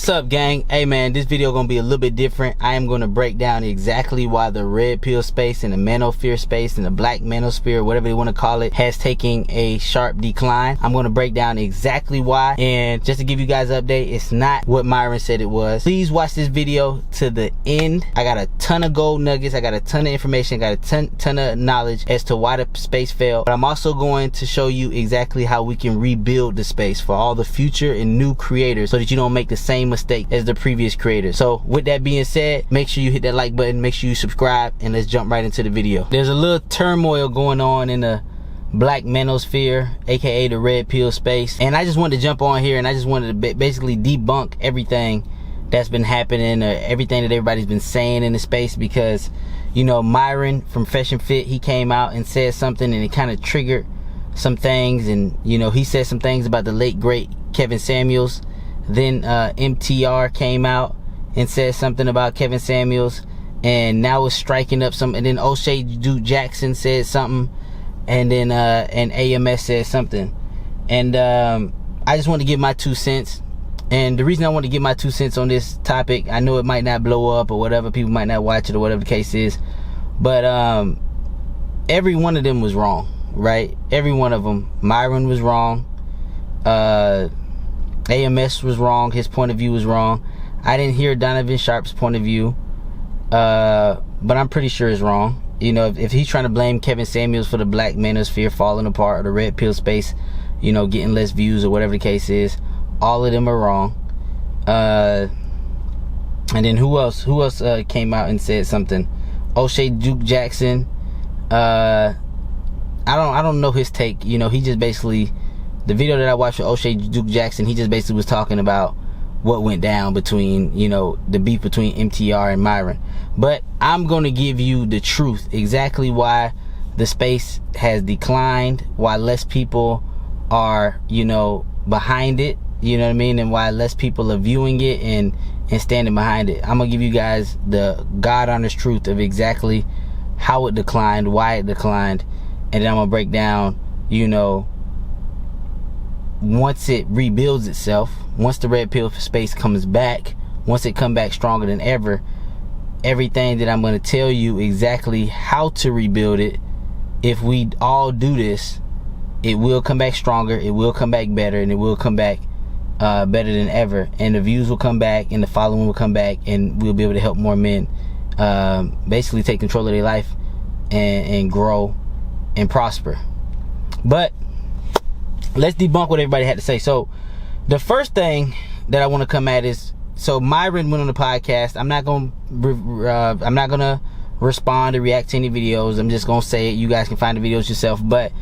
What's up, gang? Hey man, this video gonna be a little bit different. I am gonna break down exactly why the red pill space and the manosphere space and the black manosphere, whatever you want to call it, has taken a sharp decline. I'm gonna break down exactly why, and just to give you guys an update, it's not what Myron said it was. Please watch this video to the end. I got a ton of gold nuggets, I got a ton of information, I got a ton of knowledge as to why the space fell, but I'm also going to show you exactly how we can rebuild the space for all the future and new creators so that you don't make the same mistake as the previous creators. So with that being said, make sure you hit that like button, make sure you subscribe, and let's jump right into the video. There's a little turmoil going on in the black manosphere, aka the red pill space, and I just wanted to jump on here and I just wanted to basically debunk everything that's been happening, or everything that everybody's been saying in the space, because you know, Myron from Fresh and Fit, he came out and said something and it kind of triggered some things, and you know, he said some things about the late great Kevin Samuels. Then MTR came out and said something about Kevin Samuels, and now it's striking up some. And then O'Shea Duke Jackson said something, and then and AMS said something, and I just want to give my 2 cents. And the reason I want to give my 2 cents on this topic, I know it might not blow up or whatever, people might not watch it or whatever the case is, but every one of them was wrong, right? Every one of them. Myron was wrong. AMS was wrong. His point of view was wrong. I didn't hear Donovan Sharp's point of view, but I'm pretty sure it's wrong. You know, if he's trying to blame Kevin Samuels for the black manosphere falling apart, or the red pill space, you know, getting less views or whatever the case is, all of them are wrong. And then who else came out and said something? O'Shea Duke Jackson. I don't know his take. You know, he just basically, the video that I watched with O'Shea Duke Jackson, he just basically was talking about what went down between, you know, the beef between MTR and Myron. But I'm going to give you the truth, exactly why the space has declined, why less people are, you know, behind it, you know what I mean, and why less people are viewing it and standing behind it. I'm going to give you guys the God-honest truth of exactly how it declined, why it declined, and then I'm going to break down, you know, once it rebuilds itself, once the red pill space comes back, once it come back stronger than ever, everything that I'm going to tell you exactly how to rebuild it. If we all do this, it will come back stronger, it will come back better, and it will come back better than ever, and the views will come back, and the following will come back, and we'll be able to help more men basically take control of their life and grow and prosper. But let's debunk what everybody had to say. So the first thing that I want to come at is, so Myron went on the podcast. I'm not gonna respond or react to any videos. I'm just gonna say it. You guys can find the videos yourself. But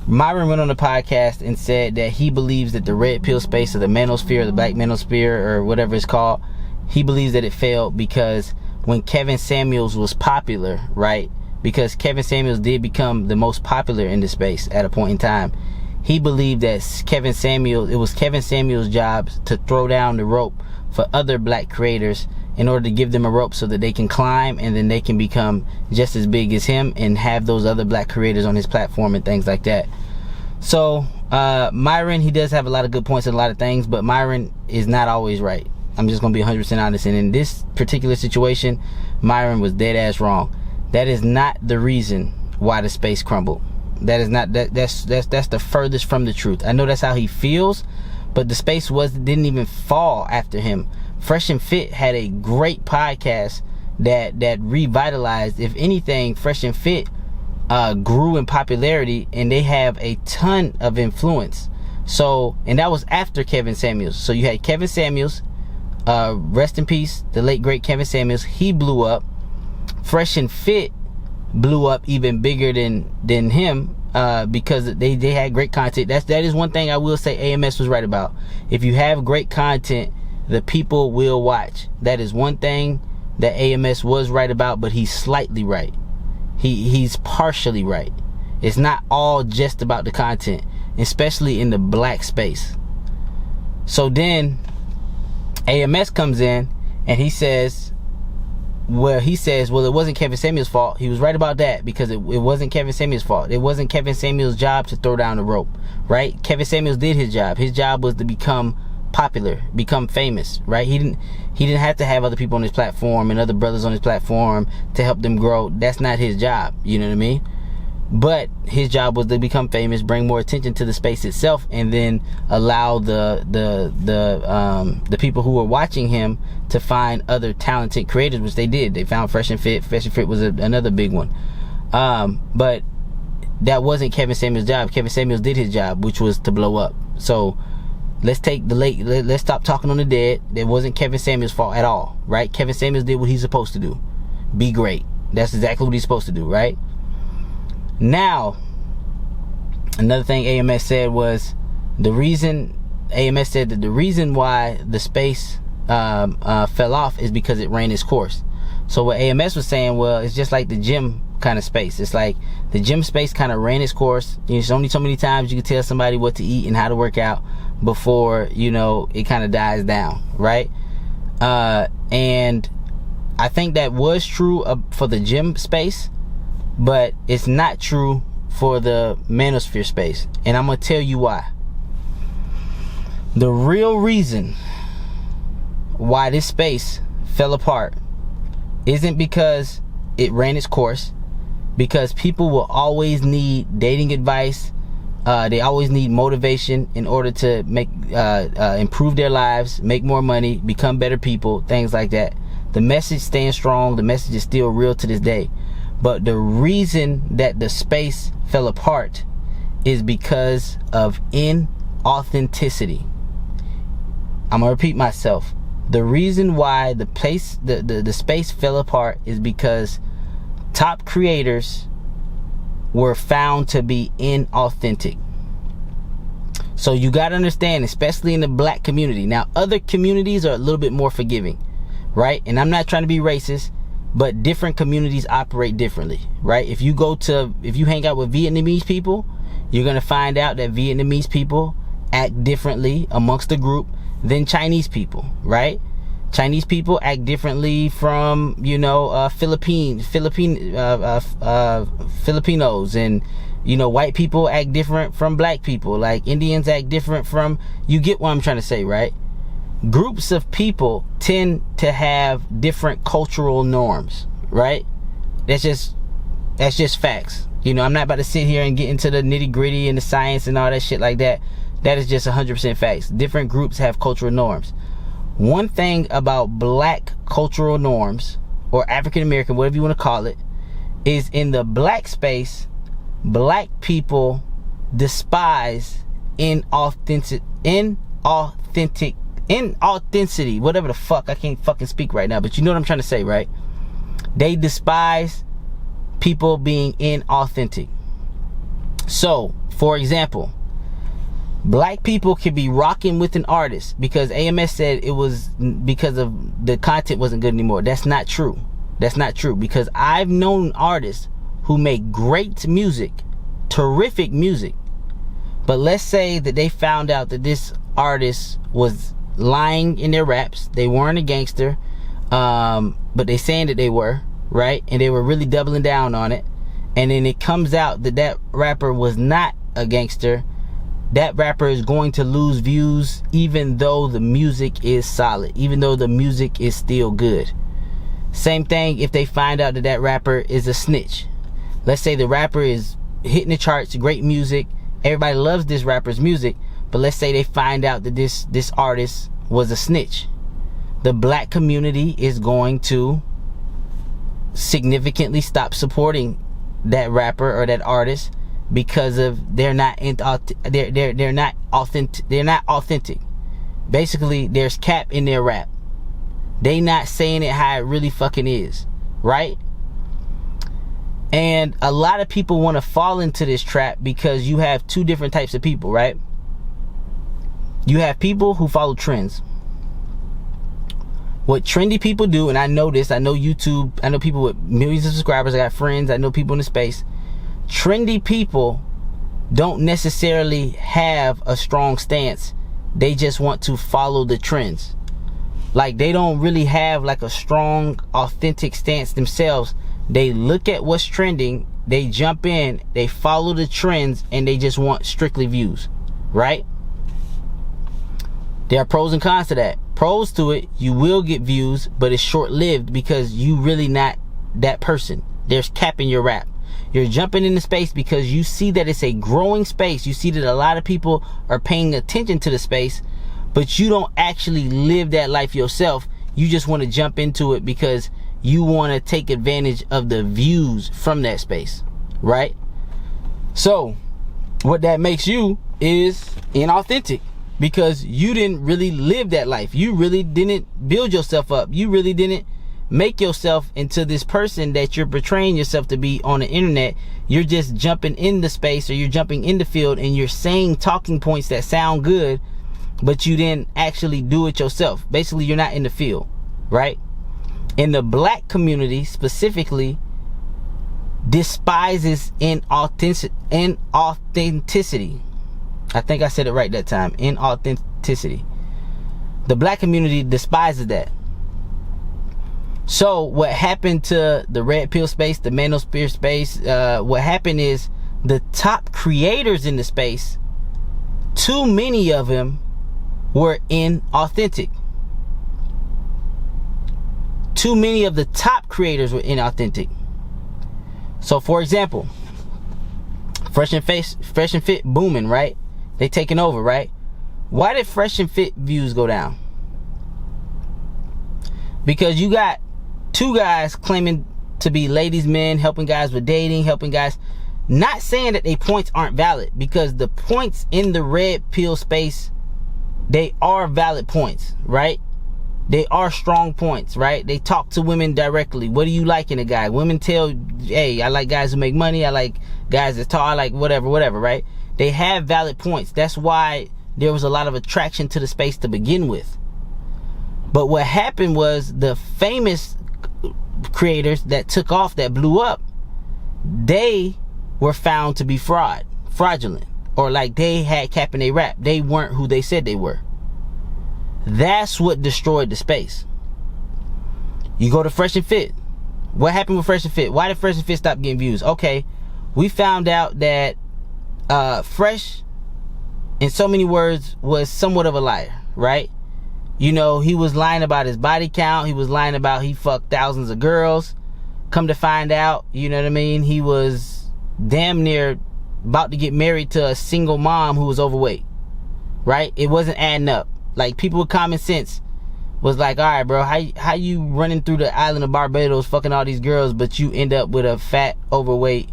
Myron went on the podcast and said that he believes that the red pill space, or the manosphere, or the black manosphere, or whatever it's called, he believes that it failed because when Kevin Samuels was popular, right? Because Kevin Samuels did become the most popular in the space at a point in time. He believed that it was Kevin Samuels' job to throw down the rope for other black creators in order to give them a rope so that they can climb, and then they can become just as big as him and have those other black creators on his platform and things like that. So Myron, he does have a lot of good points and a lot of things, but Myron is not always right. I'm just gonna be 100% honest, and in this particular situation, Myron was dead ass wrong. That is not the reason why the space crumbled. That is not, that's the furthest from the truth. I know that's how he feels, but the space didn't even fall after him. Fresh and Fit had a great podcast that revitalized. If anything, Fresh and Fit grew in popularity, and they have a ton of influence. So, and that was after Kevin Samuels. So you had Kevin Samuels, rest in peace, the late great Kevin Samuels. He blew up. Fresh and Fit blew up even bigger than him, because they had great content. That is one thing I will say AMS was right about. If you have great content, the people will watch. That is one thing that AMS was right about, but he's slightly right. He's partially right. It's not all just about the content, especially in the black space. So then AMS comes in and he says, well, it wasn't Kevin Samuels' fault. He was right about that, because it wasn't Kevin Samuels' fault. It wasn't Kevin Samuels' job to throw down the rope, right? Kevin Samuels did his job. His job was to become popular, become famous, right? He didn't have to have other people on his platform and other brothers on his platform to help them grow. That's not his job, you know what I mean? But his job was to become famous, bring more attention to the space itself, and then allow the people who were watching him to find other talented creators, which they did. They found Fresh and Fit. Fresh and Fit was another big one. But that wasn't Kevin Samuels' job. Kevin Samuels did his job, which was to blow up. So let's stop talking on the dead. It wasn't Kevin Samuels' fault at all, right? Kevin Samuels did what he's supposed to do. Be great. That's exactly what he's supposed to do, right? Now, another thing AMS said was AMS said that the reason why the space fell off is because it ran its course. So what AMS was saying, well, it's just like the gym kind of space. It's like the gym space kind of ran its course. There's only so many times you can tell somebody what to eat and how to work out before, it kind of dies down, right? And I think that was true for the gym space, but it's not true for the Manosphere space. And I'm going to tell you why. The real reason why this space fell apart isn't because it ran its course, because people will always need dating advice. They always need motivation in order to make improve their lives, make more money, become better people, things like that. The message stands strong. The message is still real to this day. But the reason that the space fell apart is because of inauthenticity. I'm gonna repeat myself. The reason why the space fell apart is because top creators were found to be inauthentic. So you gotta understand, especially in the black community. Now, other communities are a little bit more forgiving, right? And I'm not trying to be racist, but different communities operate differently, right? If you hang out with Vietnamese people, you're gonna find out that Vietnamese people act differently amongst the group than Chinese people, right? Chinese people act differently from, Filipinos, and white people act different from black people. Like Indians act different from, you get what I'm trying to say, right? Groups of people tend to have different cultural norms, right? That's just facts. I'm not about to sit here and get into the nitty gritty and the science and all that shit like that. That is just 100% facts. Different groups have cultural norms. One thing about black cultural norms, or African American, whatever you want to call it, is in the black space, black people despise inauthenticity, whatever the fuck. I can't fucking speak right now, but you know what I'm trying to say, right? They despise people being inauthentic. So, for example, black people could be rocking with an artist because AMS said it was because of the content wasn't good anymore. That's not true. That's not true, because I've known artists who make great music, terrific music, but let's say that they found out that this artist was lying in their raps. They weren't a gangster, but they saying that they were, right? And they were really doubling down on it. And then it comes out that that rapper was not a gangster. That rapper is going to lose views even though the music is solid, even though the music is still good. Same thing if they find out that that rapper is a snitch. Let's say the rapper is hitting the charts, great music, everybody loves this rapper's music, but let's say they find out that this artist was a snitch. The black community is going to significantly stop supporting that rapper or that artist because of they're not authentic. Basically, there's cap in their rap. They not saying it how it really fucking is, right? And a lot of people want to fall into this trap because you have two different types of people, right? You have people who follow trends. What trendy people do, and I know this, I know YouTube, I know people with millions of subscribers, I got friends, I know people in the space. Trendy people don't necessarily have a strong stance. They just want to follow the trends. Like, they don't really have like a strong, authentic stance themselves. They look at what's trending, they jump in, they follow the trends, and they just want strictly views, right? There are pros and cons to that. Pros to it, you will get views, but it's short-lived because you really not that person. There's cap in your rap. You're jumping into space because you see that it's a growing space. You see that a lot of people are paying attention to the space, but you don't actually live that life yourself. You just want to jump into it because you want to take advantage of the views from that space, right? So what that makes you is inauthentic, because you didn't really live that life. You really didn't build yourself up. You really didn't make yourself into this person that you're portraying yourself to be on the internet. You're just jumping in the space, or you're jumping in the field, and you're saying talking points that sound good, but you didn't actually do it yourself. Basically, you're not in the field, right? In the black community specifically, despises inauthenticity. I think I said it right that time. Inauthenticity. The black community despises that. So what happened to the red pill space, the Manosphere space, what happened is the top creators in the space, too many of them were inauthentic. Too many of the top creators were inauthentic. So for example, Fresh and Fit booming, right? They taking over, right? Why did Fresh and Fit views go down? Because you got two guys claiming to be ladies' men, helping guys with dating, helping guys. Not saying that their points aren't valid, because the points in the red pill space, they are valid points, right? They are strong points, right? They talk to women directly. What do you like in a guy? Women tell, hey, I like guys who make money. I like guys that tall. I like whatever, right? They have valid points. That's why there was a lot of attraction to the space to begin with. But what happened was the famous creators that took off, that blew up, they were found to be fraudulent, or like they had cap in their rap. They weren't who they said they were. That's what destroyed the space. You go to Fresh and Fit. What happened with Fresh and Fit? Why did Fresh and Fit stop getting views? Okay, we found out that Fresh, in so many words, was somewhat of a liar, right? You know, he was lying about his body count. He was lying about he fucked thousands of girls. Come to find out, you know what I mean, he was damn near about to get married to a single mom who was overweight, right? It wasn't adding up. Like, people with common sense was like, all right, bro, how you running through the island of Barbados fucking all these girls, but you end up with a fat, overweight,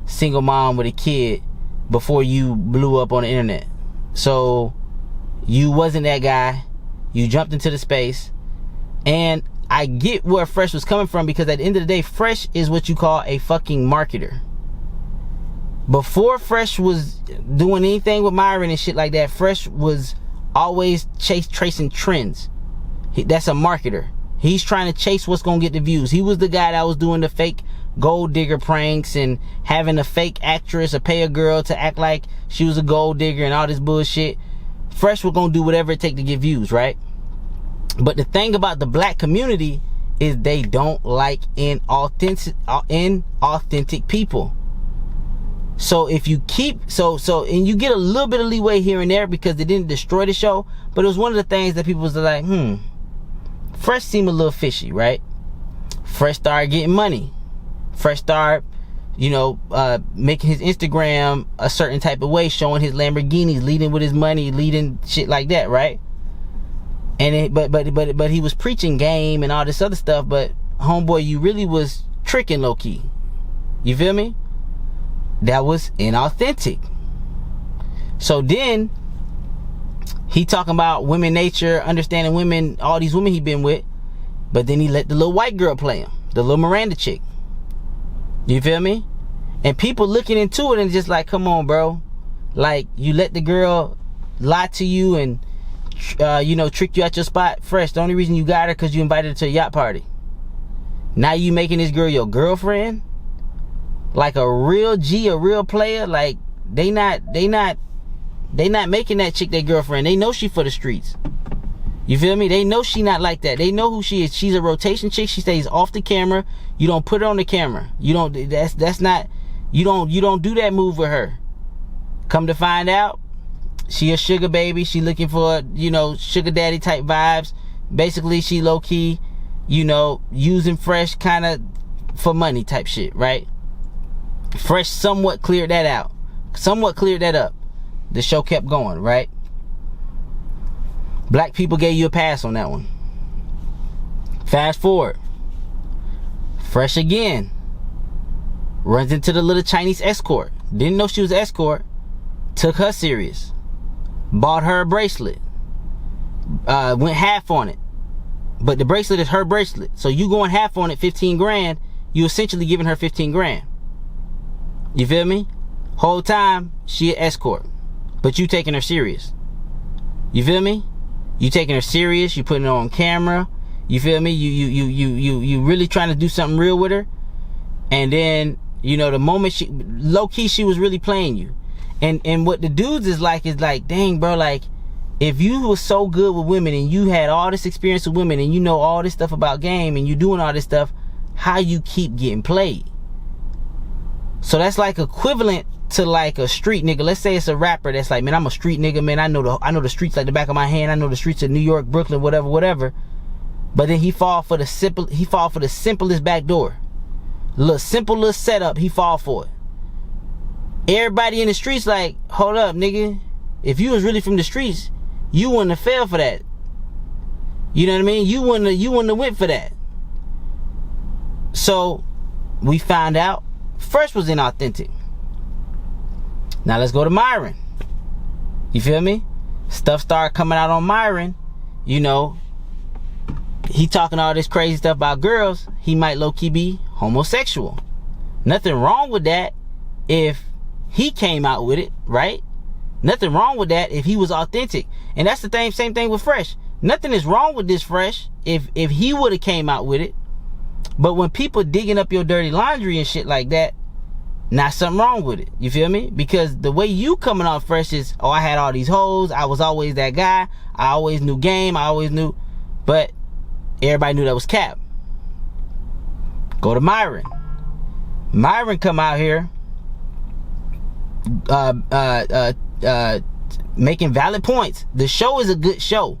single mom with a kid before you blew up on the internet? So, you wasn't that guy. You jumped into the space. And I get where Fresh was coming from, because at the end of the day, Fresh is what you call a fucking marketer. Before Fresh was doing anything with Myron and shit like that, Fresh was always tracing trends. That's a marketer. He's trying to chase what's gonna get the views. He was the guy that was doing the fake gold digger pranks and having a fake actress or pay a girl to act like she was a gold digger and all this bullshit. Fresh was gonna do whatever it takes to get views, right? But the thing about the black community is they don't like inauthentic people. So if you keep and you get a little bit of leeway here and there because they didn't destroy the show, but it was one of the things that people was like, Fresh seemed a little fishy, right? Fresh started getting money. Fresh started, making his Instagram a certain type of way, showing his Lamborghinis, leading with his money, leading shit like that, right? And but he was preaching game and all this other stuff, but homeboy, you really was tricking low key. You feel me? That was inauthentic. So then he talking about women nature, understanding women, all these women he been with, but then he let the little white girl play him, the little Miranda chick. You feel me? And people looking into it and just like, come on, bro. Like, you let the girl lie to you and trick you at your spot. Fresh, the only reason you got her because you invited her to a yacht party. Now you making this girl your girlfriend? Like a real G, a real player. Like, they not making that chick their girlfriend. They know she for the streets. You feel me? They know she not like that. They know who she is. She's a rotation chick. She stays off the camera. You don't put her on the camera. You don't do that move with her. Come to find out, She a sugar baby. She looking for, you know, sugar daddy type vibes. Basically, she low key, you know, using Fresh kind of for money type shit, right? Fresh somewhat cleared that out. Somewhat cleared that up. The show kept going, right? Black people gave you a pass on that one. Fast forward. Fresh again runs into the little Chinese escort. Didn't know she was an escort. Took her serious. Bought her a bracelet. Went half on it. But the bracelet is her bracelet. So you going half on it, 15 grand, you essentially giving her 15 grand. You feel me? Whole time, she an escort. But you taking her serious. You feel me? You taking her serious, you putting her on camera. You feel me? You really trying to do something real with her. And then, you know, the moment she, low key, she was really playing you. And what the dudes is like, dang, bro, like, if you was so good with women and you had all this experience with women and you know all this stuff about game and you doing all this stuff, how you keep getting played? So that's like equivalent to like a street nigga. Let's say it's a rapper that's like, man, I'm a street nigga, man. I know the streets like the back of my hand. I know the streets of New York, Brooklyn, whatever. But then he fall for the simplest back door. Simple little setup, he fall for it. Everybody in the streets like, hold up, nigga. If you was really from the streets, you wouldn't have fell for that. You know what I mean? You wouldn't have went for that. So we found out Fresh was inauthentic. Now let's go to Myron. You feel me? Stuff started coming out on Myron. You know, he talking all this crazy stuff about girls. He might low-key be homosexual. Nothing wrong with that if he came out with it, right? Nothing wrong with that if he was authentic. And that's the same thing with Fresh. Nothing is wrong with this Fresh if he would have came out with it. But when people digging up your dirty laundry and shit like that, not something wrong with it. You feel me? Because the way you coming off Fresh is, oh, I had all these hoes. I was always that guy. I always knew game. I always knew. But everybody knew that was cap. Go to Myron. Myron come out here making valid points. The show is a good show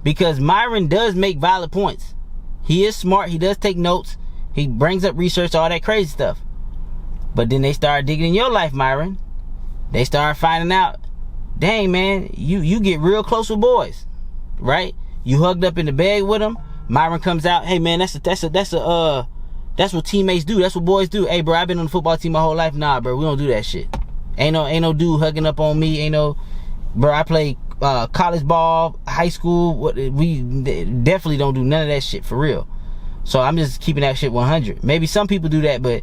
because Myron does make valid points. He is smart. He does take notes. He brings up research, all that crazy stuff. But then they start digging in your life, Myron. They start finding out, dang, man, you get real close with boys, right? You hugged up in the bed with them. Myron comes out, hey man, that's what teammates do. That's what boys do. Hey bro, I've been on the football team my whole life. Nah, bro, we don't do that shit. Ain't no dude hugging up on me. Ain't no, bro. I play college ball, high school. We definitely don't do none of that shit for real. So I'm just keeping that shit 100. Maybe some people do that, but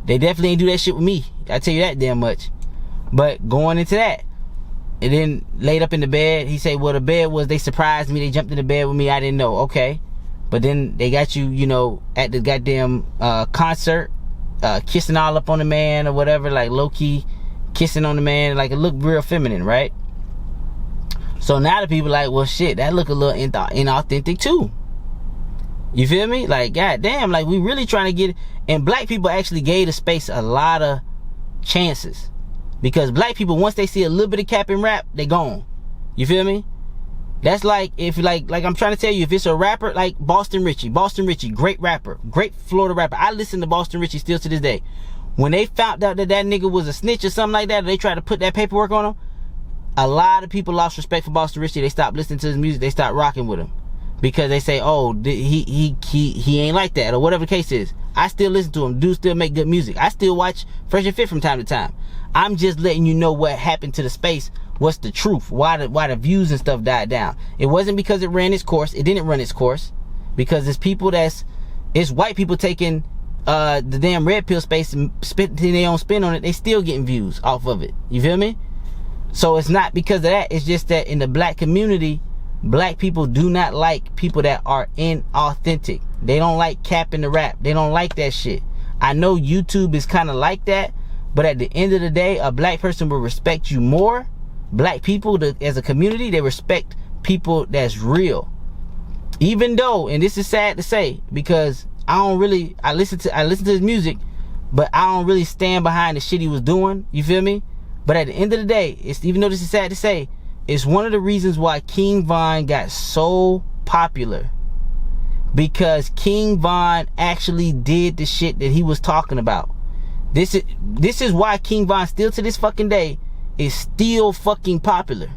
they definitely ain't do that shit with me. I tell you that damn much. But going into that, and then laid up in the bed, he said, well, the bed was, they surprised me. They jumped in the bed with me. I didn't know. Okay. But then they got you, you know, at the goddamn concert, kissing all up on the man or whatever, like low-key kissing on the man, like it looked real feminine, right? So now the people like, well, shit, that look a little inauthentic too. You feel me? Like, goddamn, like we really trying to get it. And black people actually gave the space a lot of chances. Because black people, once they see a little bit of cap and rap, they gone. You feel me? That's like, if like I'm trying to tell you, if it's a rapper like Boston Richie, great rapper, great Florida rapper. I listen to Boston Richie still to this day. When they found out that nigga was a snitch or something like that, or they tried to put that paperwork on him, a lot of people lost respect for Boston Richie. They stopped listening to his music. They stopped rocking with him. Because they say, oh, he ain't like that, or whatever the case is. I still listen to him. Dude still make good music. I still watch Fresh and Fit from time to time. I'm just letting you know what happened to the space. What's the truth? Why the views and stuff died down? It wasn't because it ran its course. It didn't run its course. Because it's people it's white people taking the damn red pill space and spitting their own spin on it. They still getting views off of it. You feel me? So it's not because of that. It's just that in the black community, black people do not like people that are inauthentic. They don't like capping the rap. They don't like that shit. I know YouTube is kind of like that, but at the end of the day, a black person will respect you more. Black people, as a community, they respect people that's real. Even though, and this is sad to say, because I listen to his music, but I don't really stand behind the shit he was doing. You feel me? But at the end of the day, even though this is sad to say, it's one of the reasons why King Von got so popular. Because King Von actually did the shit that he was talking about. This is why King Von still to this fucking day is still fucking popular.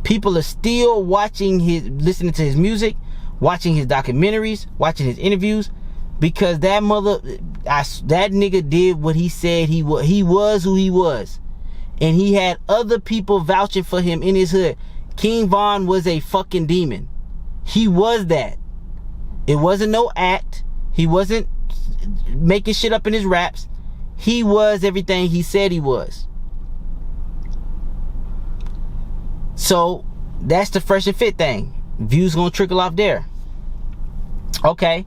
People are still listening to his music, watching his documentaries, watching his interviews, because that nigga did what he said he was. He was who he was. And he had other people vouching for him in his hood. King Von was a fucking demon. He was that. It wasn't no act. He wasn't making shit up in his raps. He was everything he said he was. So that's the fresh and fit thing. Views gonna trickle off there. Okay,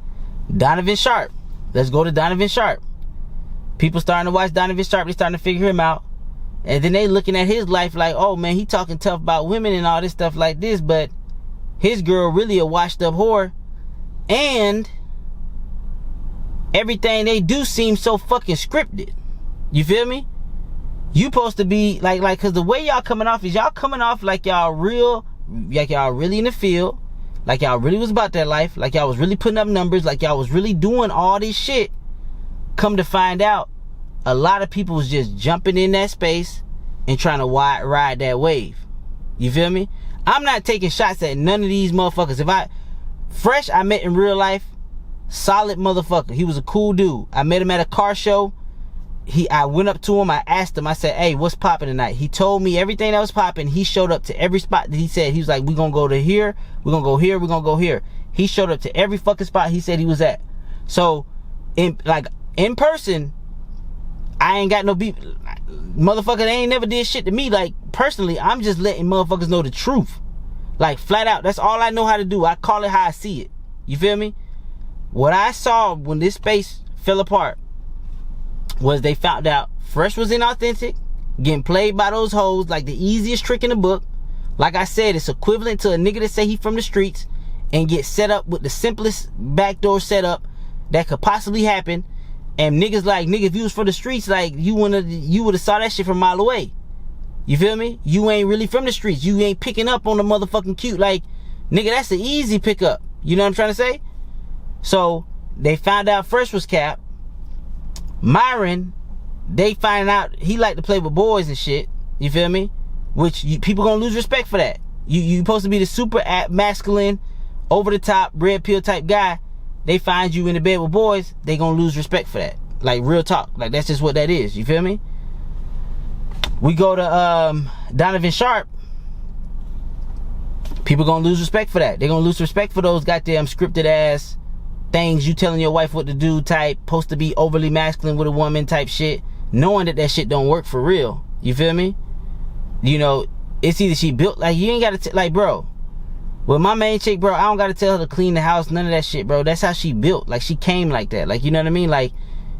Donovan Sharp. Let's go to Donovan Sharp. People starting to watch Donovan Sharp. They starting to figure him out. And then they looking at his life like, oh man, he talking tough about women and all this stuff like this, but his girl really a washed up whore. And everything they do seems so fucking scripted. You feel me? You supposed to be like cause the way y'all coming off is y'all coming off like y'all really in the field, like y'all really was about that life, like y'all was really putting up numbers, like y'all was really doing all this shit. Come to find out, a lot of people was just jumping in that space and trying to ride that wave. You feel me? I'm not taking shots at none of these motherfuckers. Fresh, I met in real life, solid motherfucker. He was a cool dude. I met him at a car show. I went up to him, I asked him, I said, hey, what's popping tonight? He told me everything that was popping. He showed up to every spot that he said. He was like, we're gonna go to here, we're gonna go here, we're gonna go here. He showed up to every fucking spot he said he was at. So, in person, I ain't got no beef. Motherfucker, they ain't never did shit to me. Like, personally, I'm just letting motherfuckers know the truth. Like, flat out, that's all I know how to do. I call it how I see it. You feel me? What I saw when this space fell apart was they found out Fresh was inauthentic, getting played by those hoes like the easiest trick in the book. Like I said, it's equivalent to a nigga that say he from the streets and get set up with the simplest backdoor setup that could possibly happen. And niggas like, nigga, if you was from the streets, like, you would have saw that shit from a mile away. You feel me? You ain't really from the streets. You ain't picking up on the motherfucking cute. Like, nigga, that's an easy pickup. You know what I'm trying to say? So, they found out Fresh was capped. Myron, they find out he like to play with boys and shit. You feel me? Which people gonna lose respect for that. You supposed to be the super masculine, over the top, red pill type guy. They find you in the bed with boys, they gonna lose respect for that. Like, real talk. Like, that's just what that is. You feel me? We go to Donovan Sharp. People gonna lose respect for that. They gonna lose respect for those goddamn scripted ass things you telling your wife what to do type, supposed to be overly masculine with a woman type shit, knowing that shit don't work for real. You feel me? You know, it's either she built, like, you ain't gotta like, bro, with my main chick, bro, I don't gotta tell her to clean the house, none of that shit, bro. That's how she built. Like, she came like that. Like, you know what I mean? Like,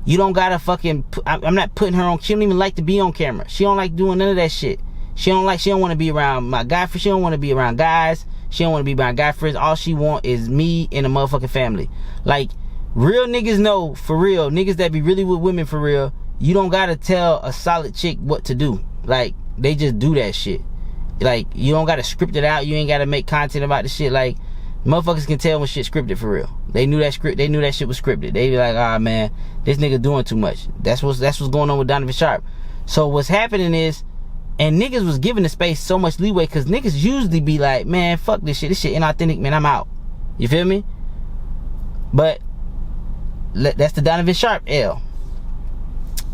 you don't gotta fucking I'm not putting her on. She don't even like to be on camera. She don't like doing none of that shit. She don't want to be around my guy friends. She don't want to be around guys. She don't want to be around guy friends. All she want is me and a motherfucking family. Like, real niggas know, for real, niggas that be really with women for real, you don't gotta tell a solid chick what to do. Like, they just do that shit. Like, you don't gotta script it out. You ain't gotta make content about the shit. Like, motherfuckers can tell when shit scripted for real. They knew that shit was scripted. They be like, ah, man, this nigga doing too much. That's what's going on with Donovan Sharp. So what's happening is, and niggas was giving the space so much leeway, because niggas usually be like, man, fuck this shit inauthentic, man, I'm out. You feel me? But that's the Donovan Sharp L.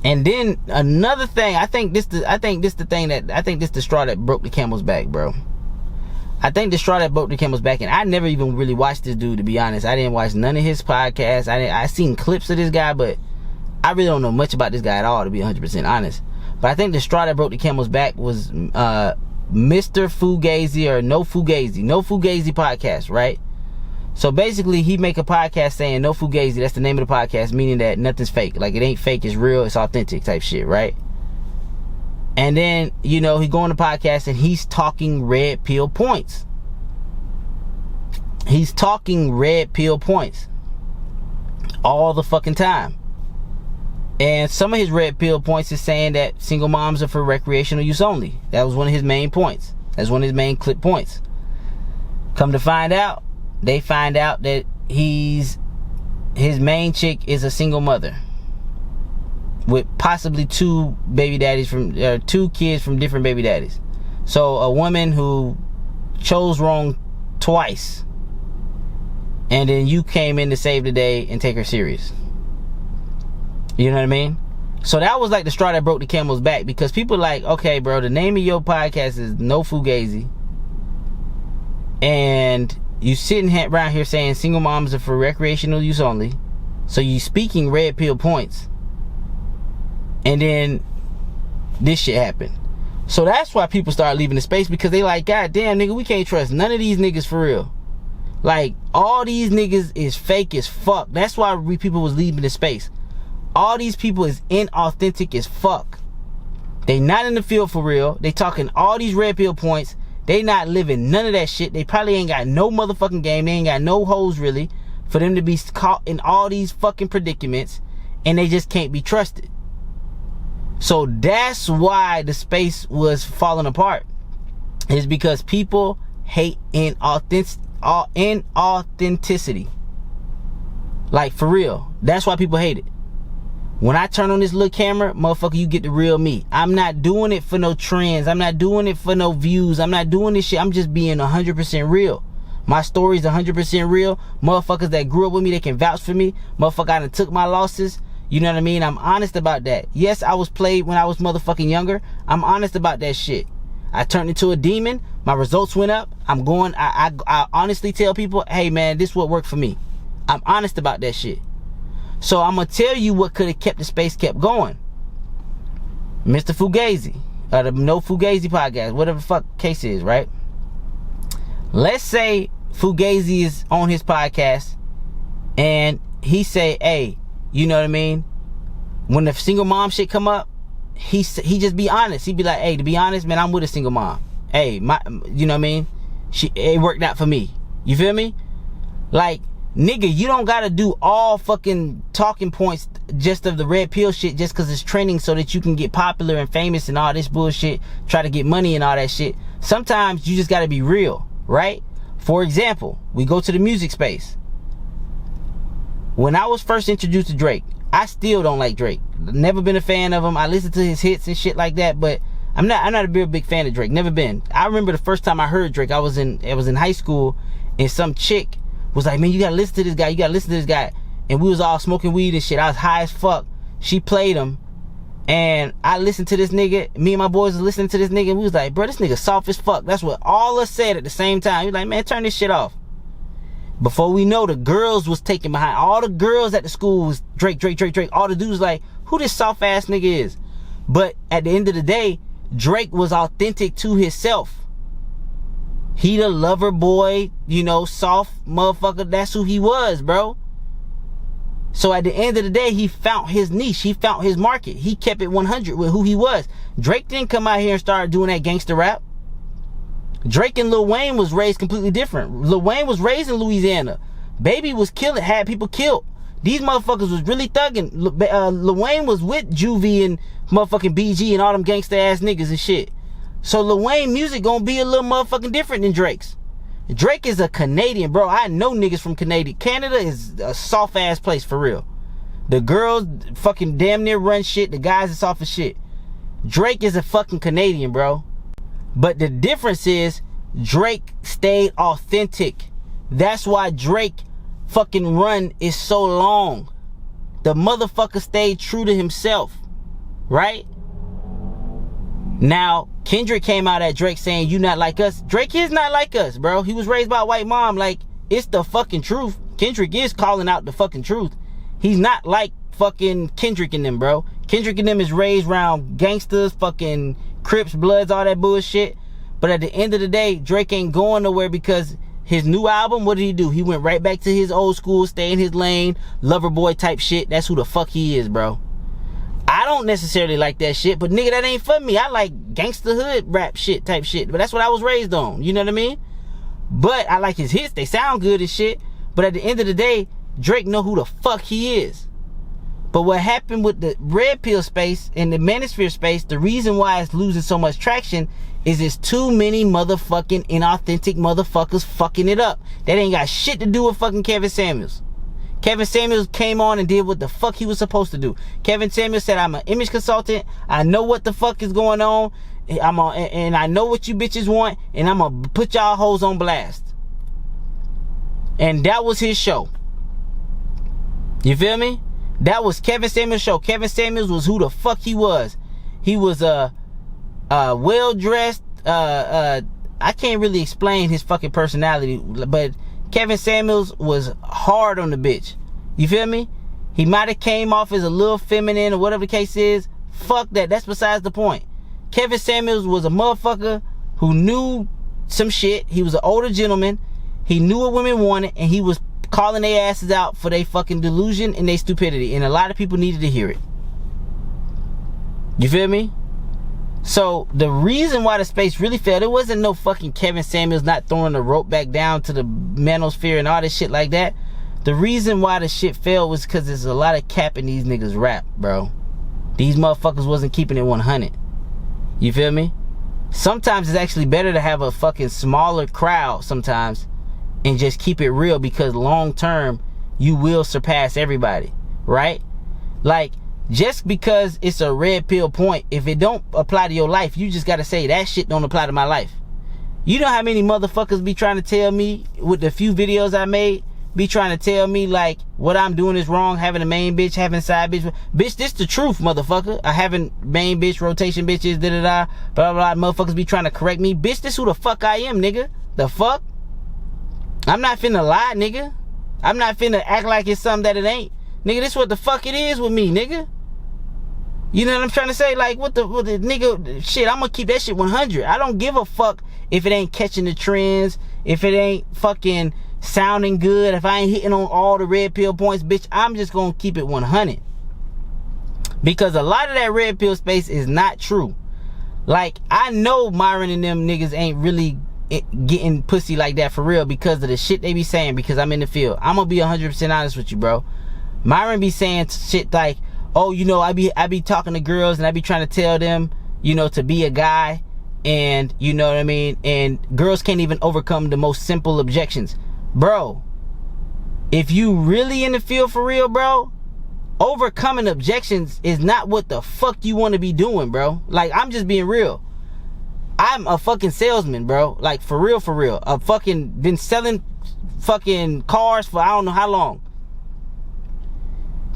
And then another thing, I think this the straw that broke the camel's back, bro. I think the straw that broke the camel's back, and I never even really watched this dude, to be honest. I didn't watch none of his podcasts. I seen clips of this guy, but I really don't know much about this guy at all, to be 100% honest. But I think the straw that broke the camel's back was Mr. Fugazi, or No Fugazi podcast, right? So basically, he make a podcast saying No Fugazi. That's the name of the podcast, meaning that nothing's fake. Like, it ain't fake, it's real, it's authentic type shit, right? And then, you know, he go on the podcast and he's talking red pill points. He's talking red pill points all the fucking time. And some of his red pill points is saying that single moms are for recreational use only. That was one of his main points. That's one of his main clip points. Come to find out, they find out that his main chick is a single mother with possibly two kids from different baby daddies. So a woman who chose wrong twice, and then you came in to save the day and take her serious. You know what I mean? So that was like the straw that broke the camel's back, because people like, okay, bro, the name of your podcast is No Fugazi, and you sitting around here saying single moms are for recreational use only. So you speaking red pill points, and then this shit happened. So that's why people start leaving the space, because they like, God damn, nigga, we can't trust none of these niggas for real. Like, all these niggas is fake as fuck. That's why people was leaving the space. All these people is inauthentic as fuck. They not in the field for real. They talking all these red pill points. They not living none of that shit. They probably ain't got no motherfucking game. They ain't got no hoes really for them to be caught in all these fucking predicaments, and they just can't be trusted. So that's why the space was falling apart. Is because people hate inauthenticity. Like, for real. That's why people hate it. When I turn on this little camera, motherfucker, you get the real me. I'm not doing it for no trends. I'm not doing it for no views. I'm not doing this shit. I'm just being 100% real. My story's 100% real. Motherfuckers that grew up with me, they can vouch for me. Motherfucker, I done took my losses. You know what I mean? I'm honest about that. Yes, I was played when I was motherfucking younger. I'm honest about that shit. I turned into a demon. My results went up. I honestly tell people, hey man, this is what worked for me. I'm honest about that shit. So I'm going to tell you what could have kept the space kept going. Mr. Fugazi, the No Fugazi podcast, whatever the fuck case is, right? Let's say Fugazi is on his podcast and he say, hey, you know what I mean? When the single mom shit come up, he just be honest. He be like, hey, to be honest, man, I'm with a single mom. Hey, you know what I mean? It worked out for me. You feel me? Like, nigga, you don't gotta do all fucking talking points just of the red pill shit just cause it's trending so that you can get popular and famous and all this bullshit, try to get money and all that shit. Sometimes you just gotta be real, right? For example, we go to the music space. When I was first introduced to Drake, I still don't like Drake. Never been a fan of him. I listen to his hits and shit like that, but I'm not a real big fan of Drake. Never been. I remember the first time I heard Drake, I was in high school, and some chick was like, man, you gotta listen to this guy, you gotta listen to this guy. And we was all smoking weed and shit. I was high as fuck. She played him, and I listened to this nigga. Me and my boys was listening to this nigga, and we was like, bro, this nigga soft as fuck. That's what all us said at the same time. He was like, man, turn this shit off. Before we know, the girls was taking behind. All the girls at the school was Drake, Drake, Drake, Drake. All the dudes like, who this soft ass nigga is? But at the end of the day, Drake was authentic to himself. He the lover boy, you know, soft motherfucker. That's who he was, bro. So at the end of the day, he found his niche. He found his market. He kept it 100 with who he was. Drake didn't come out here and start doing that gangster rap. Drake and Lil Wayne was raised completely different. Lil Wayne was raised in Louisiana. Baby was killing, had people killed. These motherfuckers was really thugging. Lil Wayne was with Juvie and motherfucking BG and all them gangster ass niggas and shit. So Lil Wayne music gonna be a little motherfucking different than Drake's. Drake is a Canadian, bro. I know niggas from Canada. Canada is a soft ass place for real. The girls fucking damn near run shit. The guys are soft as shit. Drake is a fucking Canadian, bro. But the difference is Drake stayed authentic. That's why Drake fucking run is so long. The motherfucker stayed true to himself. Right? Now, Kendrick came out at Drake saying, you not like us. Drake is not like us, bro. He was raised by a white mom. Like, it's the fucking truth. Kendrick is calling out the fucking truth. He's not like fucking Kendrick and them, bro. Kendrick and them is raised around gangsters, fucking Crips, Bloods, all that bullshit. But at the end of the day, Drake ain't going nowhere because his new album, what did he do? He went right back to his old school, stay in his lane, lover boy type shit. That's who the fuck he is, bro. I don't necessarily like that shit, but nigga, that ain't for me. I like gangster hood rap shit type shit, but that's what I was raised on. You know what I mean? But I like his hits. They sound good as shit. But at the end of the day, Drake know who the fuck he is. But what happened with the red pill space and the Manosphere space, the reason why it's losing so much traction is it's too many motherfucking inauthentic motherfuckers fucking it up. That ain't got shit to do with fucking Kevin Samuels. Kevin Samuels came on and did what the fuck he was supposed to do. Kevin Samuels said, I'm an image consultant. I know what the fuck is going on. And I know what you bitches want. And I'm gonna put y'all hoes on blast. And that was his show. You feel me? That was Kevin Samuels' show. Kevin Samuels was who the fuck he was. He was well-dressed. I can't really explain his fucking personality, but Kevin Samuels was hard on the bitch. You feel me? He might have came off as a little feminine or whatever the case is. Fuck that. That's besides the point. Kevin Samuels was a motherfucker who knew some shit. He was an older gentleman. He knew what women wanted, and he was calling their asses out for their fucking delusion and their stupidity. And a lot of people needed to hear it. You feel me? So the reason why the space really failed, it wasn't no fucking Kevin Samuels not throwing the rope back down to the Manosphere and all this shit like that. The reason why the shit failed was because there's a lot of cap in these niggas rap, bro. These motherfuckers wasn't keeping it 100. You feel me? Sometimes it's actually better to have a fucking smaller crowd sometimes and just keep it real, because long term you will surpass everybody, right? Like, just because it's a red pill point, if it don't apply to your life, you just gotta say that shit don't apply to my life. You know how many motherfuckers be trying to tell me with the few videos I made, be trying to tell me like what I'm doing is wrong, having a main bitch, having side bitch. Bitch, this the truth, motherfucker. I having main bitch, rotation bitches, da-da-da, blah, blah, blah. Motherfuckers be trying to correct me. Bitch, this who the fuck I am, nigga. The fuck? I'm not finna lie, nigga. I'm not finna act like it's something that it ain't. Nigga, this what the fuck it is with me, nigga. You know what I'm trying to say? Like, what the nigga, shit, I'm gonna keep that shit 100. I don't give a fuck if it ain't catching the trends, if it ain't fucking sounding good, if I ain't hitting on all the red pill points, bitch, I'm just gonna keep it 100. Because a lot of that red pill space is not true. Like, I know Myron and them niggas ain't really getting pussy like that for real because of the shit they be saying, because I'm in the field. I'm gonna be 100% honest with you, bro. Myron be saying shit like, oh, you know, I be talking to girls and I be trying to tell them, you know, to be a guy, and you know what I mean, and girls can't even overcome the most simple objections. Bro, if you really in the field for real, bro, overcoming objections is not what the fuck you want to be doing, bro. Like, I'm just being real. I'm a fucking salesman, bro. Like, for real, for real. I've fucking been selling fucking cars for I don't know how long.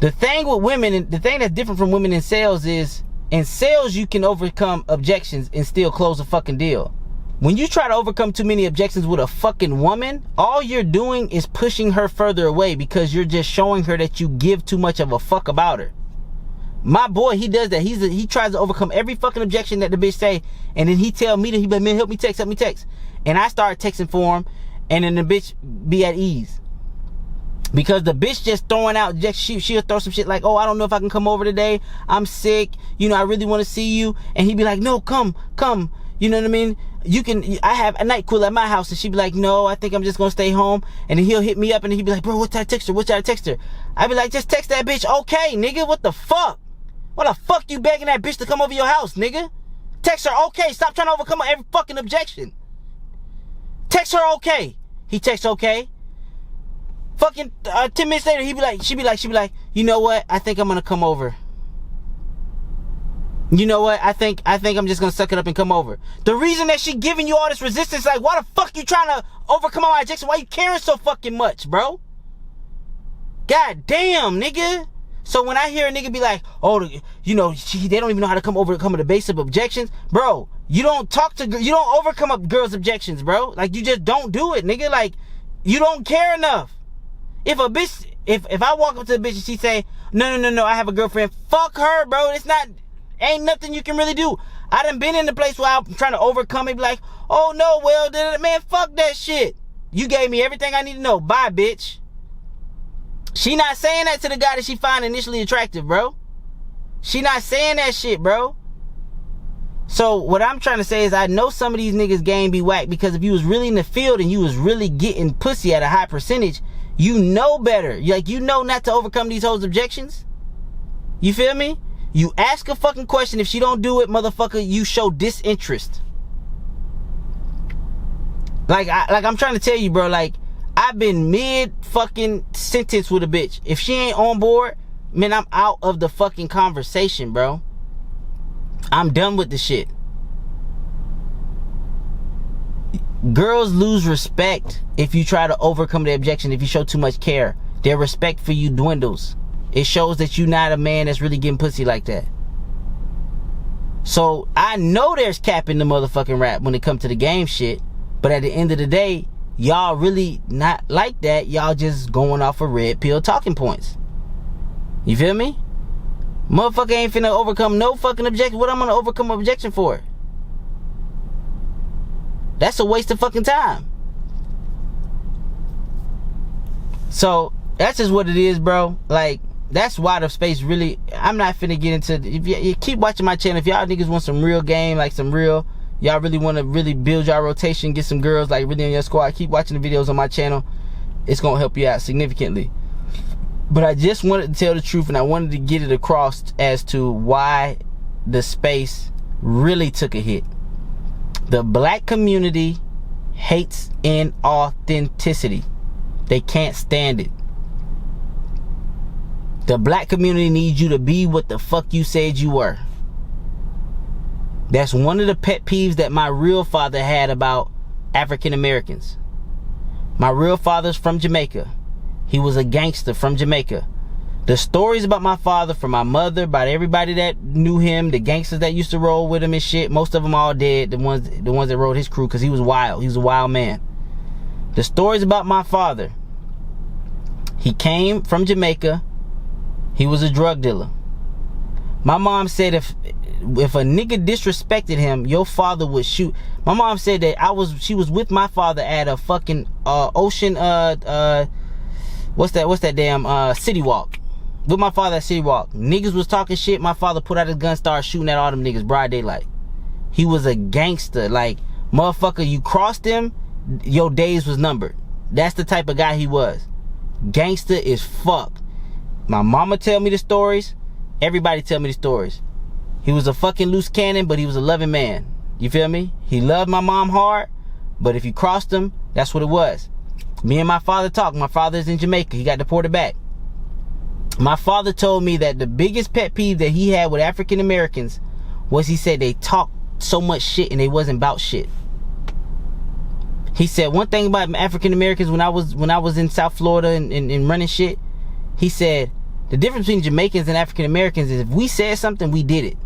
The thing with women, and the thing that's different from women in sales is, in sales you can overcome objections and still close a fucking deal. When you try to overcome too many objections with a fucking woman, all you're doing is pushing her further away, because you're just showing her that you give too much of a fuck about her. My boy, he does that. He tries to overcome every fucking objection that the bitch say, and then he tell me that he be like, man, help me text. And I start texting for him, and then the bitch be at ease. Because the bitch just throwing out, she'll throw some shit like, oh, I don't know if I can come over today. I'm sick. You know, I really want to see you. And he'd be like, no, come. You know what I mean? I have a night cool at my house. And she'd be like, no, I think I'm just going to stay home. And then he'll hit me up and he'd be like, bro, what should I text her? I'd be like, just text that bitch, okay, nigga, what the fuck? What the fuck you begging that bitch to come over your house, nigga? Text her, okay. Stop trying to overcome every fucking objection. Text her, okay. He texts, okay. Fucking 10 minutes later, she'd be like, you know what? I think I'm gonna come over. You know what? I think I'm just gonna suck it up and come over. The reason that she giving you all this resistance, like, why the fuck you trying to overcome all my objections? Why you caring so fucking much, bro? God damn, nigga. So when I hear a nigga be like, oh, you know, they don't even know how to overcome the basic objections, bro. You don't overcome up girls' objections, bro. Like, you just don't do it, nigga. Like, you don't care enough. If a bitch, if I walk up to a bitch and she say, no, I have a girlfriend, fuck her, bro. Ain't nothing you can really do. I done been in the place where I'm trying to overcome it, be like, oh no, well, man, fuck that shit. You gave me everything I need to know. Bye, bitch. She not saying that to the guy that she find initially attractive, bro. She not saying that shit, bro. So what I'm trying to say is, I know some of these niggas game be whack, because if you was really in the field and you was really getting pussy at a high percentage, you know better. Like, you know not to overcome these hoes' objections. You feel me? You ask a fucking question. If she don't do it, motherfucker, you show disinterest. Like I'm trying to tell you, bro. Like, I've been mid fucking sentence with a bitch. If she ain't on board, man, I'm out of the fucking conversation, bro. I'm done with the shit. Girls lose respect if you try to overcome the objection. If you show too much care, their respect for you dwindles. It shows that you're not a man that's really getting pussy like that. So I know there's cap in the motherfucking rap when it comes to the game shit, but at the end of the day, y'all really not like that. Y'all just going off of red pill talking points. You feel me? Motherfucker ain't finna overcome no fucking objection. What I'm gonna overcome objection for? That's a waste of fucking time. So that's just what it is, bro. Like, that's why the space really, I'm not finna get into, if you keep watching my channel, if y'all niggas want some real game, like some real, y'all really want to really build y'all rotation, get some girls like really in your squad, keep watching the videos on my channel. It's gonna help you out significantly. But I just wanted to tell the truth, and I wanted to get it across as to why the space really took a hit. The black community hates inauthenticity. They can't stand it. The black community needs you to be what the fuck you said you were. That's one of the pet peeves that my real father had about African Americans. My real father's from Jamaica. He was a gangster from Jamaica. The stories about my father from my mother, about everybody that knew him, the gangsters that used to roll with him and shit, most of them all dead, the ones that rode his crew, because he was wild. He was a wild man. The stories about my father: he came from Jamaica. He was a drug dealer. My mom said if a nigga disrespected him, your father would shoot. My mom said that she was with my father at a fucking ocean what's that damn City Walk. With my father at City Walk. Niggas was talking shit. My father put out his gun, started shooting at all them niggas broad daylight. He was a gangster. Like, motherfucker, you crossed him, your days was numbered. That's the type of guy he was. Gangster is fuck. My mama tell me the stories. Everybody tell me the stories. He was a fucking loose cannon, but he was a loving man. You feel me? He loved my mom hard, but if you crossed him, that's what it was. Me and my father talked. My father's in Jamaica. He got deported back. My father told me that the biggest pet peeve that he had with African Americans was, he said they talked so much shit and they wasn't about shit. He said one thing about African Americans when I was in South Florida and running shit, he said the difference between Jamaicans and African Americans is if we said something, we did it.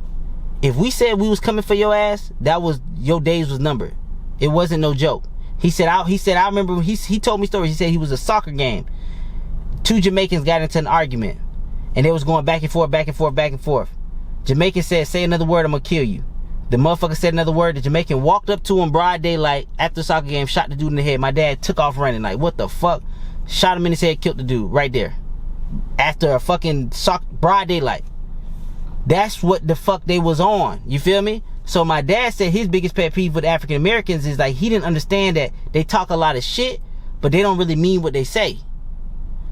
If we said we was coming for your ass, that was, your days was numbered. It wasn't no joke. He said I remember he told me stories. He said he was a soccer game. Two Jamaicans got into an argument and they was going back and forth, back and forth, back and forth. Jamaican said, say another word, I'm gonna kill you. The motherfucker said another word. The Jamaican walked up to him broad daylight after the soccer game, shot the dude in the head. My dad took off running, like, what the fuck? Shot him in his head, killed the dude right there. After a fucking broad daylight. That's what the fuck they was on. You feel me? So my dad said his biggest pet peeve with African Americans is, like, he didn't understand that they talk a lot of shit, but they don't really mean what they say.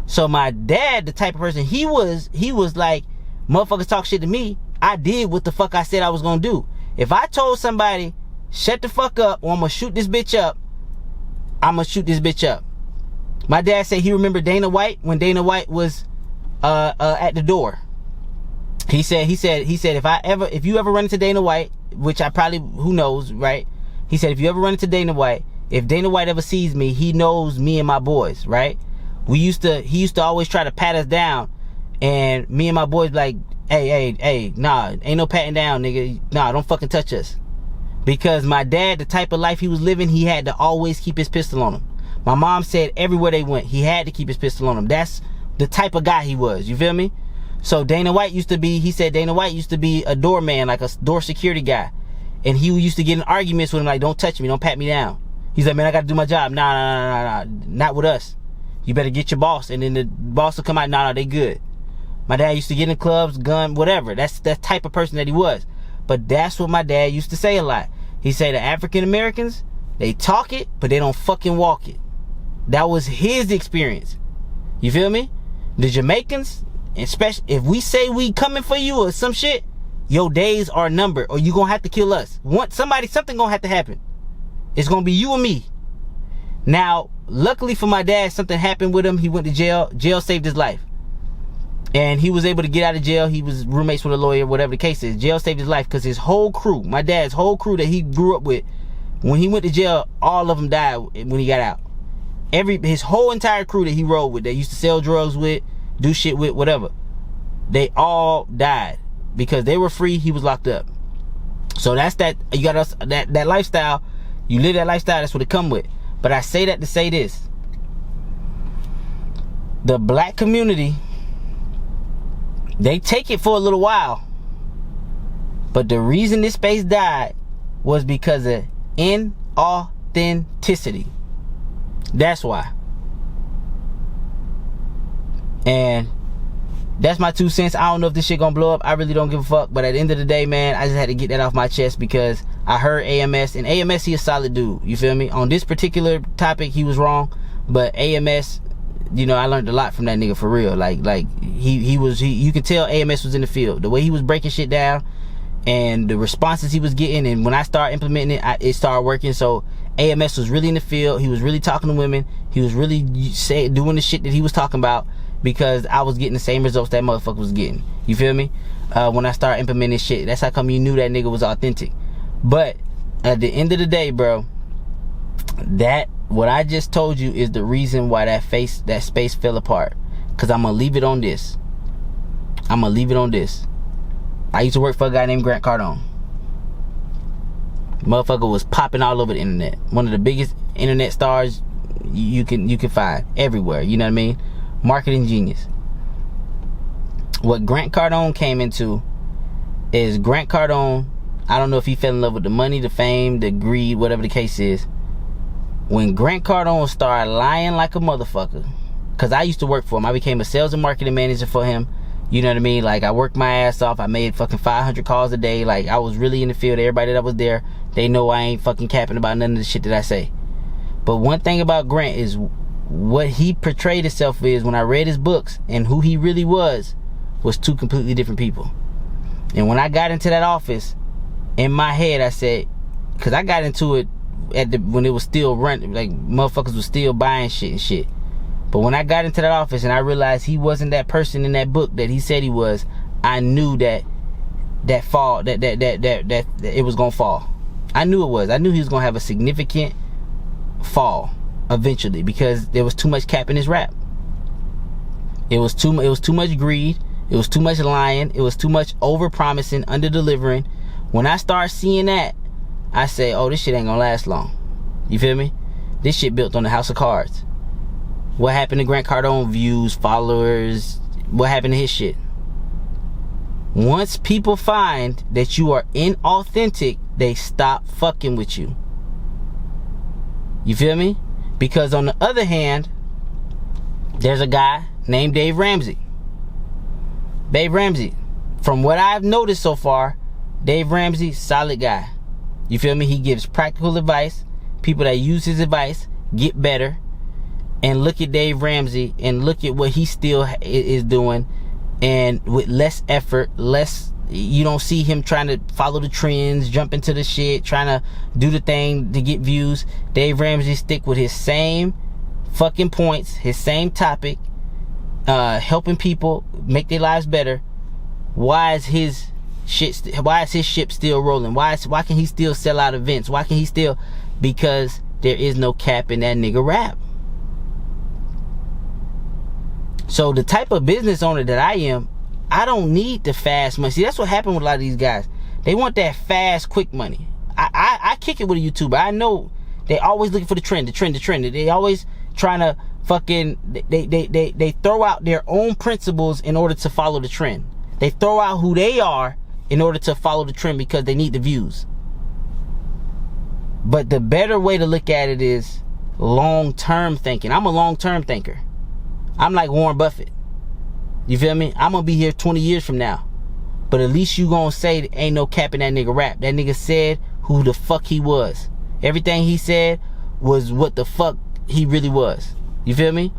So my dad, the type of person he was like, motherfuckers talk shit to me, I did what the fuck I said I was gonna do. If I told somebody, shut the fuck up, or I'm gonna shoot this bitch up, I'm gonna shoot this bitch up. My dad said he remembered Dana White when Dana White was at the door. He said if you ever run into Dana White, which I probably, who knows, right? He said if you ever run into Dana White, if Dana White ever sees me, he knows me and my boys, right? He used to always try to pat us down, and me and my boys like, hey, nah, ain't no patting down, nigga. Nah, don't fucking touch us. Because my dad, the type of life he was living, he had to always keep his pistol on him. My mom said everywhere they went, he had to keep his pistol on him. That's the type of guy he was, you feel me? So Dana White used to be a doorman, like a door security guy. And he used to get in arguments with him, like, don't touch me, don't pat me down. He's like, man, I gotta do my job. Nah, not with us. You better get your boss. And then the boss will come out, nah, they good. My dad used to get in clubs, gun, whatever. That's the type of person that he was. But that's what my dad used to say a lot. He said the African Americans, they talk it, but they don't fucking walk it. That was his experience. You feel me? The Jamaicans, especially if we say we coming for you or some shit, your days are numbered, or you gonna have to kill us. Something gonna have to happen. It's gonna be you and me. Now, luckily for my dad, something happened with him. He went to jail. Jail saved his life. And he was able to get out of jail. He was roommates with a lawyer, whatever the case is. Jail saved his life because his whole crew, my dad's whole crew that he grew up with, when he went to jail, all of them died when he got out. His whole entire crew that he rode with, that used to sell drugs with, do shit with, whatever, they all died because they were free. He was locked up. So that's that. You got us that lifestyle. You live that lifestyle. That's what it come with. But I say that to say this: the black community, they take it for a little while, but the reason this space died was because of inauthenticity. That's why. And that's my 2 cents. I don't know if this shit gonna blow up. I really don't give a fuck. But at the end of the day, man, I just had to get that off my chest because I heard AMS. And AMS, he a solid dude. You feel me? On this particular topic, he was wrong. But AMS, you know, I learned a lot from that nigga for real. Like you could tell AMS was in the field. The way he was breaking shit down and the responses he was getting, and when I started implementing it, it started working. So AMS was really in the field. He was really talking to women. He was really doing the shit that he was talking about, because I was getting the same results that motherfucker was getting. You feel me? When I started implementing shit, that's how come you knew that nigga was authentic. But at the end of the day, bro, that what I just told you is the reason why that space fell apart. Cause I'm gonna leave it on this. I used to work for a guy named Grant Cardone. Motherfucker was popping all over the internet. One of the biggest internet stars you can find everywhere. You know what I mean? Marketing genius. What Grant Cardone came into is Grant Cardone, I don't know if he fell in love with the money, the fame, the greed, whatever the case is. When Grant Cardone started lying like a motherfucker, because I used to work for him. I became a sales and marketing manager for him. You know what I mean? Like, I worked my ass off. I made fucking 500 calls a day. Like, I was really in the field. Everybody that was there, they know I ain't fucking capping about none of the shit that I say. But one thing about Grant is what he portrayed himself is, when I read his books, and who he really was two completely different people. And when I got into that office, in my head I said, because I got into it when it was still running, like motherfuckers was still buying shit and shit. But when I got into that office and I realized he wasn't that person in that book that he said he was, I knew that it was gonna fall. I knew it was. I knew he was gonna have a significant fall eventually, because there was too much cap in his rap. It was too much greed. It was too much lying. It was too much over promising, under delivering. When I start seeing that, I say, oh, this shit ain't gonna last long. You feel me? This shit built on the house of cards. What happened to Grant Cardone? Views, followers. What happened to his shit? Once people find that you are inauthentic, they stop fucking with you. You feel me? Because on the other hand, there's a guy named Dave Ramsey. Dave Ramsey, from what I've noticed so far, Dave Ramsey, solid guy. You feel me? He gives practical advice. People that use his advice get better. And look at Dave Ramsey and look at what he still is doing, and with less effort, you don't see him trying to follow the trends, jump into the shit, trying to do the thing to get views. Dave Ramsey stick with his same fucking points, his same topic, helping people make their lives better. Why is his ship still rolling? Why can he still sell out events? Why can he still? Because there is no cap in that nigga rap. So the type of business owner that I am, I don't need the fast money. See, that's what happened with a lot of these guys. They want that fast, quick money. I kick it with a YouTuber. I know they always looking for the trend. They always trying to fucking, they throw out their own principles in order to follow the trend. They throw out who they are in order to follow the trend because they need the views. But the better way to look at it is long-term thinking. I'm a long-term thinker. I'm like Warren Buffett. You feel me? I'm gonna be here 20 years from now. But at least you gonna say ain't no cap in that nigga rap. That nigga said who the fuck he was. Everything he said was what the fuck he really was. You feel me?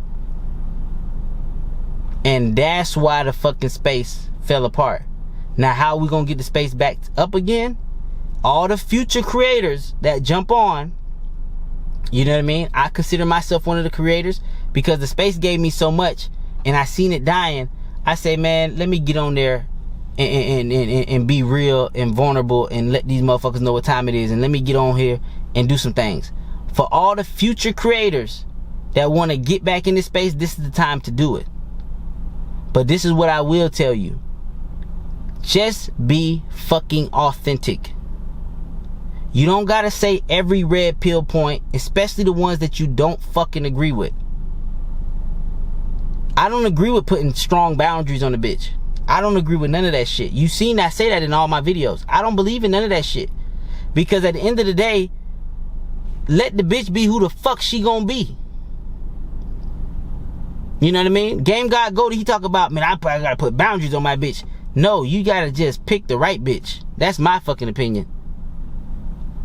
And that's why the fucking space fell apart. Now, how we gonna get the space back up again? All the future creators that jump on, you know what I mean? I consider myself one of the creators because the space gave me so much and I seen it dying. I say, man, let me get on there and be real and vulnerable and let these motherfuckers know what time it is, and let me get on here and do some things. For all the future creators that want to get back in this space, this is the time to do it. But this is what I will tell you. Just be fucking authentic. You don't gotta say every red pill point, especially the ones that you don't fucking agree with. I don't agree with putting strong boundaries on a bitch. I don't agree with none of that shit. You seen I say that in all my videos. I don't believe in none of that shit. Because at the end of the day, let the bitch be who the fuck she gonna be. You know what I mean? Game God Goldie, he talk about, man, I probably gotta put boundaries on my bitch. No, you gotta just pick the right bitch. That's my fucking opinion.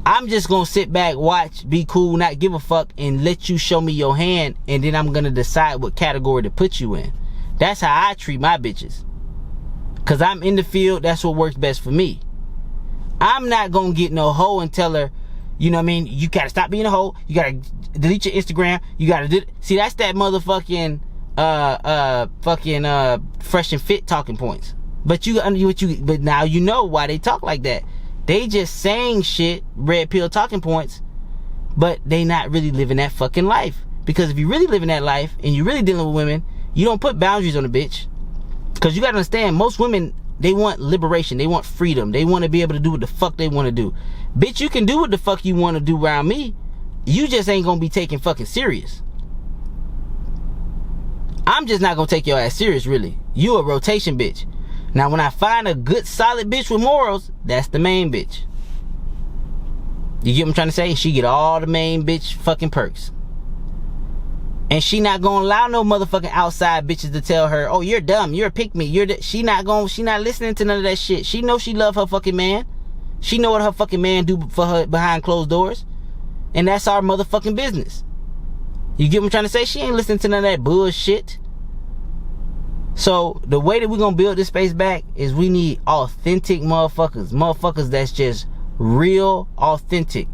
I'm just gonna sit back, watch, be cool, not give a fuck, and let you show me your hand, and then I'm gonna decide what category to put you in. That's how I treat my bitches. Cause I'm in the field, that's what works best for me. I'm not gonna get no hoe and tell her, you know what I mean, you gotta stop being a hoe, you gotta delete your Instagram, you gotta do, see, that's that motherfucking fresh and fit talking points. But but now you know why they talk like that. They just saying shit, red pill talking points, but they not really living that fucking life. Because if you really living that life and you really dealing with women, you don't put boundaries on a bitch. Because you gotta understand, most women, they want liberation, they want freedom, they want to be able to do what the fuck they want to do. Bitch, you can do what the fuck you want to do around me, you just ain't gonna be taken fucking serious. I'm just not gonna take your ass serious, really. You a rotation bitch. Now, when I find a good, solid bitch with morals, that's the main bitch. You get what I'm trying to say? She get all the main bitch fucking perks. And she not gonna allow no motherfucking outside bitches to tell her, oh, you're dumb, you're a pick-me, she not listening to none of that shit. She know she love her fucking man. She know what her fucking man do for her behind closed doors. And that's our motherfucking business. You get what I'm trying to say? She ain't listening to none of that bullshit. So the way that we're gonna build this space back is we need authentic motherfuckers. Motherfuckers that's just real authentic.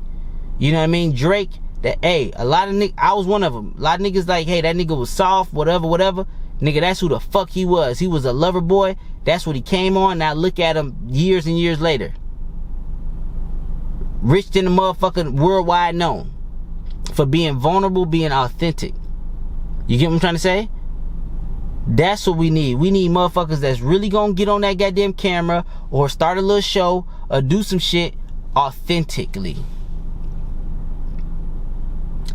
You know what I mean? Drake, that, hey, a lot of niggas, I was one of them. A lot of niggas like, hey, that nigga was soft, whatever. Nigga, that's who the fuck he was. He was a lover boy. That's what he came on. Now look at him years and years later. Rich than the motherfucking worldwide known. For being vulnerable, being authentic. You get what I'm trying to say? That's what we need. We need motherfuckers that's really gonna get on that goddamn camera or start a little show or do some shit authentically.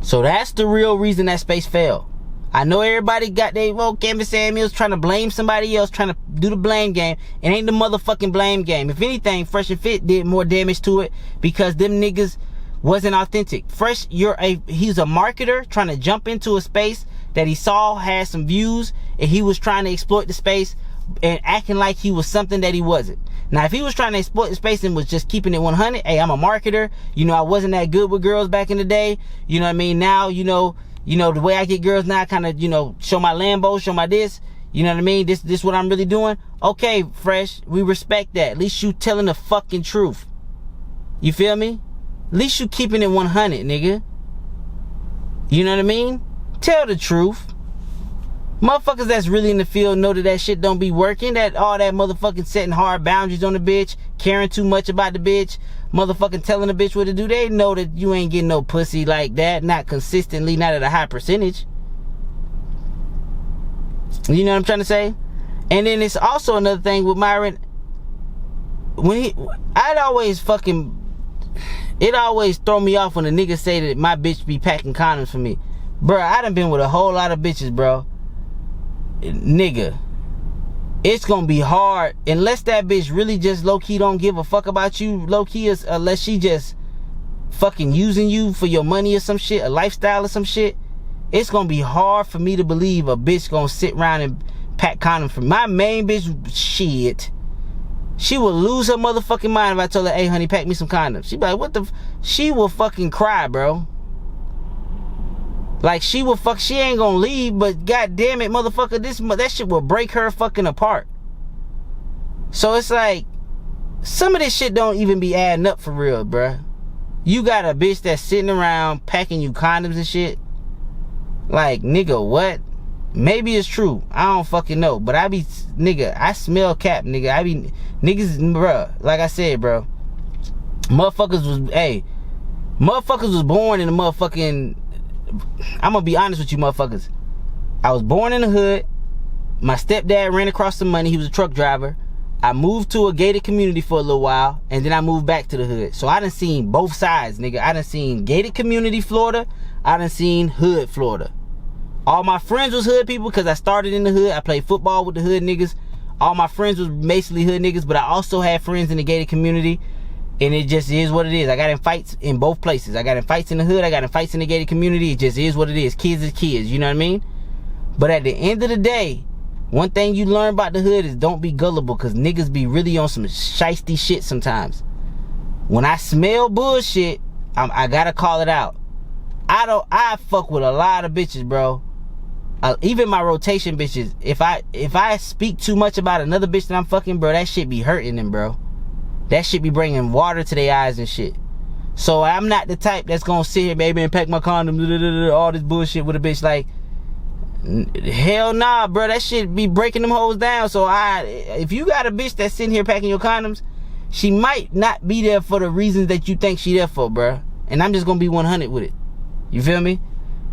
So that's the real reason that space fell. I know everybody got their Canvas Samuels trying to blame somebody else, trying to do the blame game. It ain't the motherfucking blame game. If anything, Fresh and Fit did more damage to it because them niggas wasn't authentic. Fresh, he's a marketer trying to jump into a space that he saw had some views, and he was trying to exploit the space and acting like he was something that he wasn't. Now, if he was trying to exploit the space and was just keeping it 100, hey, I'm a marketer. You know, I wasn't that good with girls back in the day. You know what I mean? Now, you know, the way I get girls now, I kind of, show my Lambo, show my this. You know what I mean? This what I'm really doing. Okay, Fresh, we respect that. At least you telling the fucking truth. You feel me? At least you keeping it 100, nigga. You know what I mean? Tell the truth. Motherfuckers that's really in the field know that shit don't be working. That all that motherfucking setting hard boundaries on the bitch, caring too much about the bitch, motherfucking telling the bitch what to do. They know that you ain't getting no pussy like that. Not consistently, not at a high percentage. You know what I'm trying to say? And then it's also another thing with Myron. It always throw me off when a nigga say that my bitch be packing condoms for me. Bruh, I done been with a whole lot of bitches, bro. Nigga, it's gonna be hard unless that bitch really just low-key don't give a fuck about you, low-key, unless she just fucking using you for your money or some shit, a lifestyle or some shit. It's gonna be hard for me to believe a bitch gonna sit around and pack condoms for me. My main bitch, shit, she will lose her motherfucking mind if I told her, hey honey, pack me some condoms. She be like, what the she will fucking cry, bro. Like, she ain't gonna leave, but god damn it, motherfucker, that shit will break her fucking apart. So it's like, some of this shit don't even be adding up for real, bruh. You got a bitch that's sitting around packing you condoms and shit. Like, nigga, what? Maybe it's true. I don't fucking know. But nigga, I smell cap, nigga. Niggas, bruh, like I said, bro. Motherfuckers was born in the motherfucking, I'm gonna be honest with you motherfuckers. I was born in the hood. My stepdad ran across the money. He was a truck driver. I moved to a gated community for a little while, and then I moved back to the hood. So I done seen both sides, nigga. I done seen gated community Florida. I done seen hood Florida. All my friends was hood people because I started in the hood. I played football with the hood niggas. All my friends was basically hood niggas, but I also had friends in the gated community. And it just is what it is. I got in fights in both places. I got in fights in the hood. I got in fights in the gated community. It just is what it is. Kids is kids. You know what I mean? But at the end of the day, one thing you learn about the hood is don't be gullible, because niggas be really on some shiesty shit sometimes. When I smell bullshit, I gotta call it out. I fuck with a lot of bitches, bro. Even my rotation bitches. If I speak too much about another bitch that I'm fucking, bro, that shit be hurting them, bro. That shit be bringing water to their eyes and shit. So I'm not the type that's gonna sit here, baby, and pack my condoms, all this bullshit with a bitch. Like, hell nah, bro. That shit be breaking them hoes down. So if you got a bitch that's sitting here packing your condoms, she might not be there for the reasons that you think she there for, bro. And I'm just gonna be 100 with it. You feel me?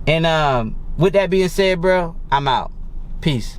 And with that being said, bro, I'm out. Peace.